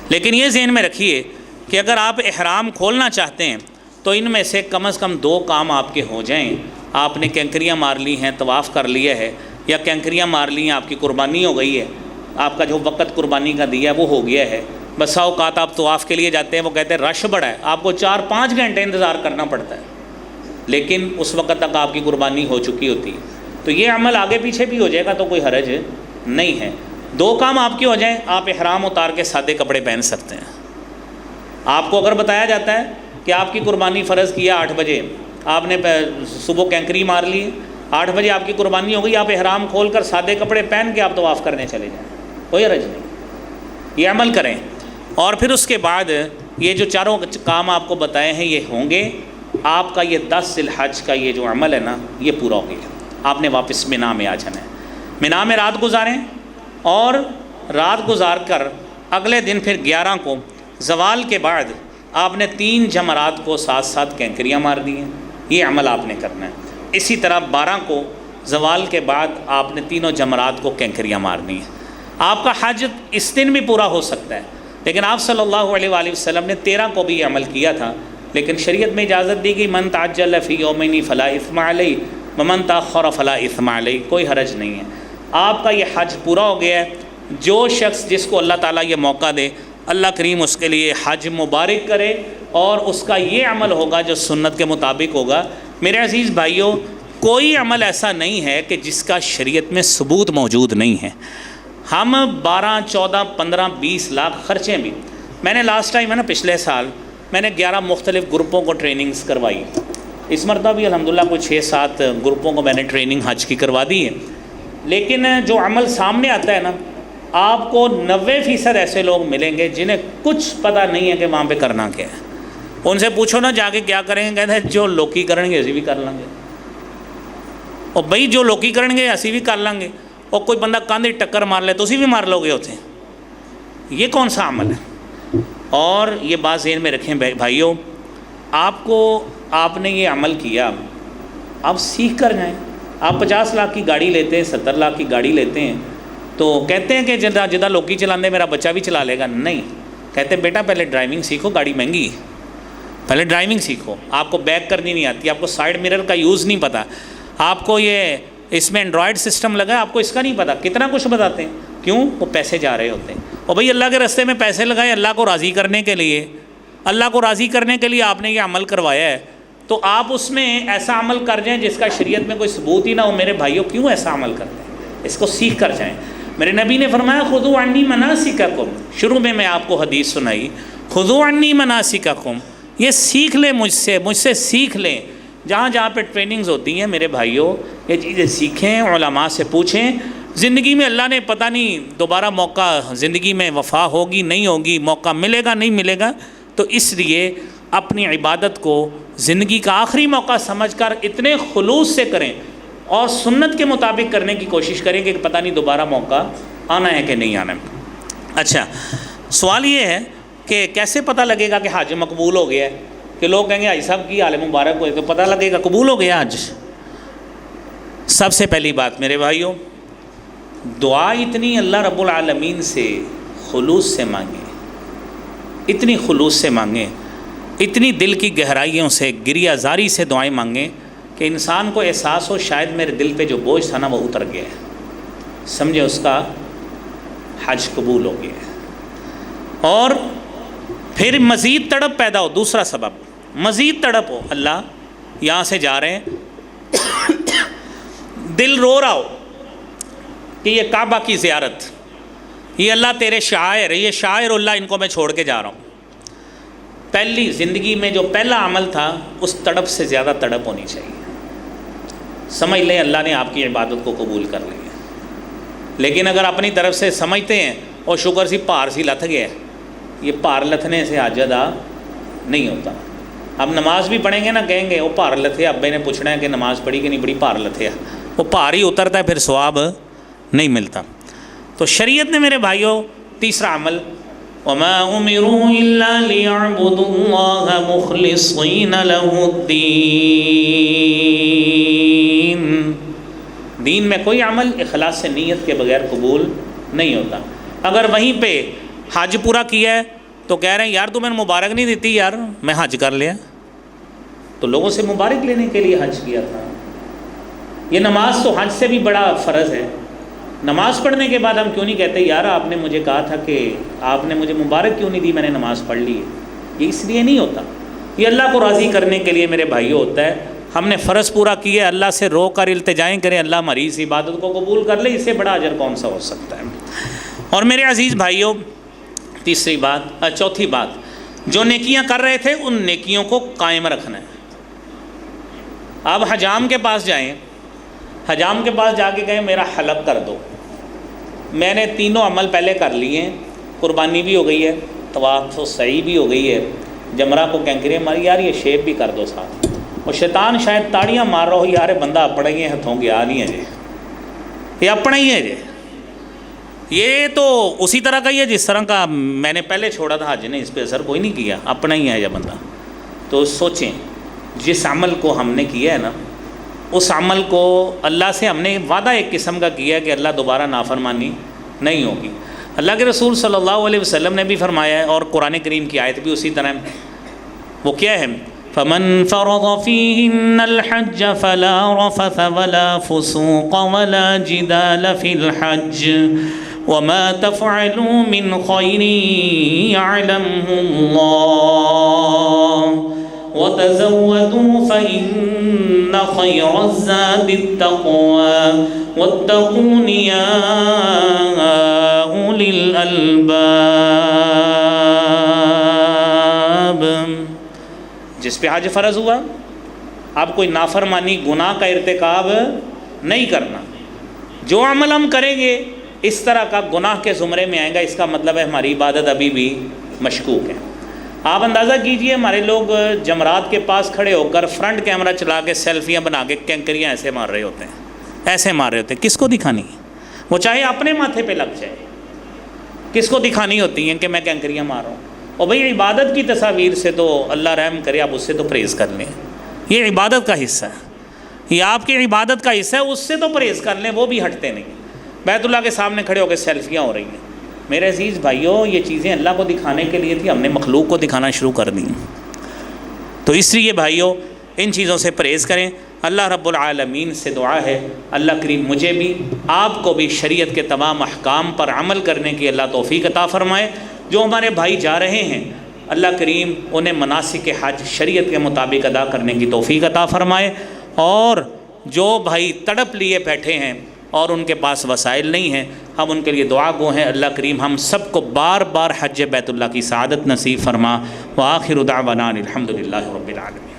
لیکن یہ ذہن میں رکھیے کہ اگر آپ احرام کھولنا چاہتے ہیں تو ان میں سے کم از کم 2 کام آپ کے ہو جائیں. آپ نے کینکریاں مار لی ہیں، طواف کر لیا ہے، یا کینکریاں مار لی ہیں، آپ کی قربانی ہو گئی ہے، آپ کا جو وقت قربانی کا دیا ہے وہ ہو گیا ہے. بسا اوقات آپ طواف کے لیے جاتے ہیں، وہ کہتے ہیں رش بڑا ہے، آپ کو 4-5 گھنٹے انتظار کرنا پڑتا ہے، لیکن اس وقت تک آپ کی قربانی ہو چکی ہوتی ہے. تو یہ عمل آگے پیچھے بھی ہو جائے گا تو کوئی حرج نہیں ہے. 2 کام آپ کے ہو جائیں، آپ احرام اتار کے سادے کپڑے پہن سکتے ہیں. آپ کو اگر بتایا جاتا ہے کہ آپ کی قربانی فرض کیا 8 بجے، آپ نے صبح کینکری مار لی، 8 بجے آپ کی قربانی ہو گئی، آپ احرام کھول کر سادے کپڑے پہن کے آپ طواف کرنے چلے جائیں، کوئی حرج نہیں. یہ عمل کریں. اور پھر اس کے بعد یہ جو 4 کام آپ کو بتائے ہیں یہ ہوں گے. آپ کا یہ 10 ذی الحج کا یہ جو عمل ہے نا یہ پورا ہو گیا. آپ نے واپس مینا میں آ جانا ہے. مینا میں رات گزاریں اور رات گزار کر اگلے دن پھر 11 کو زوال کے بعد آپ نے 3 جمرات کو ساتھ کینکریاں مار دی ہیں. یہ عمل آپ نے کرنا ہے. اسی طرح 12 کو زوال کے بعد آپ نے 3 جمرات کو کینکریاں مارنی ہیں. آپ کا حج اس دن بھی پورا ہو سکتا ہے، لیکن آپ صلی اللہ علیہ وآلہ وسلم نے 13 کو بھی یہ عمل کیا تھا. لیکن شریعت میں اجازت دی گئی من تعجل فی یومین فلا اثم علیہ ومن تاخر فلا اثم علیہ، کوئی حرج نہیں ہے. آپ کا یہ حج پورا ہو گیا ہے. جو شخص جس کو اللہ تعالیٰ یہ موقع دے، اللہ کریم اس کے لیے حج مبارک کرے اور اس کا یہ عمل ہوگا جو سنت کے مطابق ہوگا. میرے عزیز بھائیوں، کوئی عمل ایسا نہیں ہے کہ جس کا شریعت میں ثبوت موجود نہیں ہے. ہم 12, 14, 15, 20 لاکھ خرچیں بھی، میں نے لاسٹ ٹائم ہے نا پچھلے سال میں نے 11 مختلف گروپوں کو ٹریننگز کروائی. اس مرتبہ بھی الحمدللہ کوئی 6-7 گروپوں کو میں نے ٹریننگ حج کی کروا دی ہے. لیکن جو عمل سامنے آتا ہے نا، آپ کو 90% ایسے لوگ ملیں گے جنہیں کچھ پتہ نہیں ہے کہ وہاں پہ کرنا کیا ہے. ان سے پوچھو نا جا کے کیا کریں گے، کہتے ہیں جو لوکی کریں گے اسی بھی کر لیں گے. اور بھائی جو لوکی کریں گے اسی بھی کر لیں گے، اور کوئی بندہ کاندھی ٹکر مار لے تو اسی بھی مار لو گے ہوتے ہیں. یہ کون سا عمل ہے؟ اور یہ بات ذہن میں رکھیں بھائیوں، آپ نے یہ عمل کیا، آپ سیکھ کر جائیں. آپ 50 لاکھ کی گاڑی لیتے ہیں، 70 لاکھ کی گاڑی لیتے ہیں تو کہتے ہیں کہ جدہ لوکی چلانے میرا بچہ بھی چلا لے گا. نہیں، کہتے ہیں بیٹا پہلے ڈرائیونگ سیکھو، گاڑی مہنگی ہے، پہلے ڈرائیونگ سیکھو. آپ کو بیک کرنی نہیں آتی، آپ کو سائیڈ مرر کا یوز نہیں پتہ، آپ کو یہ اس میں اینڈرائڈ سسٹم لگا ہے، آپ کو اس کا نہیں پتہ، کتنا کچھ بتاتے ہیں. کیوں؟ وہ پیسے جا رہے ہوتے ہیں. اور بھائی اللہ کے راستے میں پیسے لگائے اللہ کو راضی کرنے کے لیے، اللہ کو راضی کرنے کے لیے آپ نے یہ عمل کروایا ہے، تو آپ اس میں ایسا عمل کر جائیں جس کا شریعت میں کوئی ثبوت ہی نہ ہو. میرے بھائیوں کیوں ایسا عمل کرتے ہیں؟ اس کو سیکھ کر جائیں. میرے نبی نے فرمایا خذوا عنی مناسککم، شروع میں آپ کو حدیث سنائی، خذوا عنی مناسککم، یہ سیکھ لیں مجھ سے سیکھ لیں. جہاں جہاں پہ ٹریننگز ہوتی ہیں میرے بھائیوں، یہ چیزیں سیکھیں، علماء سے پوچھیں. زندگی میں اللہ نے پتہ نہیں دوبارہ موقع زندگی میں وفا ہوگی نہیں ہوگی، موقع ملے گا نہیں ملے گا، تو اس لیے اپنی عبادت کو زندگی کا آخری موقع سمجھ کر اتنے خلوص سے کریں اور سنت کے مطابق کرنے کی کوشش کریں کہ پتہ نہیں دوبارہ موقع آنا ہے کہ نہیں آنا ہے. اچھا، سوال یہ ہے کہ کیسے پتہ لگے گا کہ حج مقبول ہو گیا ہے؟ کہ لوگ کہیں گے حاج صاحب کی حال مبارک ہوئے، تو پتہ لگے گا قبول ہو گیا حج. سب سے پہلی بات میرے بھائیوں، دعا اتنی اللہ رب العالمین سے خلوص سے مانگیں، اتنی خلوص سے مانگیں، اتنی دل کی گہرائیوں سے گریہ زاری سے دعائیں مانگیں کہ انسان کو احساس ہو شاید میرے دل پہ جو بوجھ تھا نا وہ اتر گیا ہے، سمجھے اس کا حج قبول ہو گیا ہے. اور پھر مزید تڑپ پیدا ہو، دوسرا سبب مزید تڑپ ہو، اللہ یہاں سے جا رہے ہیں، دل رو رہا ہو کہ یہ کعبہ کی زیارت، یہ اللہ تیرے شاعر، یہ شاعر اللہ، ان کو میں چھوڑ کے جا رہا ہوں. پہلی زندگی میں جو پہلا عمل تھا اس تڑپ سے زیادہ تڑپ ہونی چاہیے. سمجھ لیں اللہ نے آپ کی عبادت کو قبول کر لی ہے. لیکن اگر اپنی طرف سے سمجھتے ہیں اور شکر سی پار سی لتھ گیا، یہ پار لتھنے سے حج ادا نہیں ہوتا. اب نماز بھی پڑھیں گے نا، کہیں گے وہ پار لتھے، ابے نے پوچھنا ہے کہ نماز پڑھی کہ نہیں پڑھی، پار لتھے، وہ پار ہی اترتا ہے، پھر ثواب نہیں ملتا. تو شریعت نے میرے بھائیوں تیسرا عمل، وَمَا أُمِرُوا إِلَّا لِيَعْبُدُوا اللَّهَ مُخْلِصِينَ لَهُ الدِّينَ. دین میں کوئی عمل اخلاص سے نیت کے بغیر قبول نہیں ہوتا. اگر وہیں پہ حج پورا کیا ہے تو کہہ رہے ہیں یار تو میں نے مبارک نہیں دیتی یار، میں حج کر لیا، تو لوگوں سے مبارک لینے کے لیے حج کیا تھا. یہ نماز تو حج سے بھی بڑا فرض ہے. نماز پڑھنے کے بعد ہم کیوں نہیں کہتے یار آپ نے مجھے کہا تھا کہ آپ نے مجھے مبارک کیوں نہیں دی، میں نے نماز پڑھ لی ہے. یہ اس لیے نہیں ہوتا، یہ اللہ کو راضی کرنے کے لیے میرے بھائیوں ہوتا ہے. ہم نے فرض پورا کیا، اللہ سے رو کر التجائیں کریں اللہ ہماری اس عبادت کو قبول کر لے، اس سے بڑا اجر کون سا ہو سکتا ہے. اور میرے عزیز بھائیوں چوتھی بات، جو نیکیاں کر رہے تھے ان نیکیوں کو قائم رکھنا ہے. آپ حجام کے پاس جائیں، حجام کے پاس جا کے کہیں میرا حلق کر دو، میں نے تینوں عمل پہلے کر لیے ہیں، قربانی بھی ہو گئی ہے، طواف و سعی بھی ہو گئی ہے، جمرہ کو کینکریاں ماری، یار یہ شیپ بھی کر دو ساتھ. اور شیطان شاید تاڑیاں مار رہا ہو، یار بندہ اپنا ہی ہے، ہتھوں گیا نہیں ہے جی، یہ اپنا ہی ہے جی، یہ تو اسی طرح کا ہی ہے جس طرح کا میں نے پہلے چھوڑا تھا، حج نے اس پہ اثر کوئی نہیں کیا، اپنا ہی ہے یہ بندہ. تو سوچیں جس عمل کو ہم نے کیا ہے نا، اس عمل کو اللہ سے ہم نے وعدہ ایک قسم کا کیا کہ اللہ دوبارہ نافرمانی نہیں ہوگی. اللہ کے رسول صلی اللہ علیہ وسلم نے بھی فرمایا ہے، اور قرآن کریم کی آیت بھی اسی طرح ہے. وہ کیا ہے؟ فَمَن فَرَضَ فِيهِنَّ الْحَجَّ فَلَا رَفَثَ وَلَا فُسُوقَ وَلَا جِدَالَ فِي الْحَجِّ وَمَا تَفْعَلُوا مِنْ خَيْرٍ يَعْلَمْهُ اللَّهُ وَتَزَوَّدُوا فَإِنَّ خَيْرَ الزَّادِ التَّقْوَى وَاتَّقُونِ يَا أُولِي الْأَلْبَابِ. جس پہ حج فرض ہوا، اب کوئی نافرمانی گناہ کا ارتکاب نہیں کرنا. جو عمل ہم کریں گے اس طرح کا گناہ کے زمرے میں آئے گا، اس کا مطلب ہے ہماری عبادت ابھی بھی مشکوک ہے. آپ اندازہ کیجئے ہمارے لوگ جمرات کے پاس کھڑے ہو کر فرنٹ کیمرہ چلا کے سیلفیاں بنا کے کینکریاں ایسے مار رہے ہوتے ہیں، ایسے مار رہے ہوتے ہیں. کس کو دکھانی؟ وہ چاہے اپنے ماتھے پہ لگ جائے، کس کو دکھانی ہوتی ہیں کہ میں کینکریاں مار رہا ہوں؟ اور بھئی عبادت کی تصاویر سے تو اللہ رحم کرے آپ اس سے تو پرہیز کر لیں، یہ عبادت کا حصہ ہے، یہ آپ کی عبادت کا حصہ ہے، اس سے تو پرہیز کر لیں، وہ بھی ہٹتے نہیں. بیت اللہ کے سامنے کھڑے ہو کے سیلفیاں ہو رہی ہیں. میرے عزیز بھائیوں یہ چیزیں اللہ کو دکھانے کے لیے تھی، ہم نے مخلوق کو دکھانا شروع کر دی. تو اس لیے بھائیوں ان چیزوں سے پرہیز کریں. اللہ رب العالمین سے دعا ہے اللہ کریم مجھے بھی آپ کو بھی شریعت کے تمام احکام پر عمل کرنے کی اللہ توفیق عطا فرمائے۔ جو ہمارے بھائی جا رہے ہیں اللہ کریم انہیں مناسک حج شریعت کے مطابق ادا کرنے کی توفیق عطا فرمائے، اور جو بھائی تڑپ لیے بیٹھے ہیں اور ان کے پاس وسائل نہیں ہیں ہم ان کے لیے دعا گو ہیں، اللہ کریم ہم سب کو بار بار حج بیت اللہ کی سعادت نصیب فرما۔ وآخر دعوانا الحمدللہ رب العالمین۔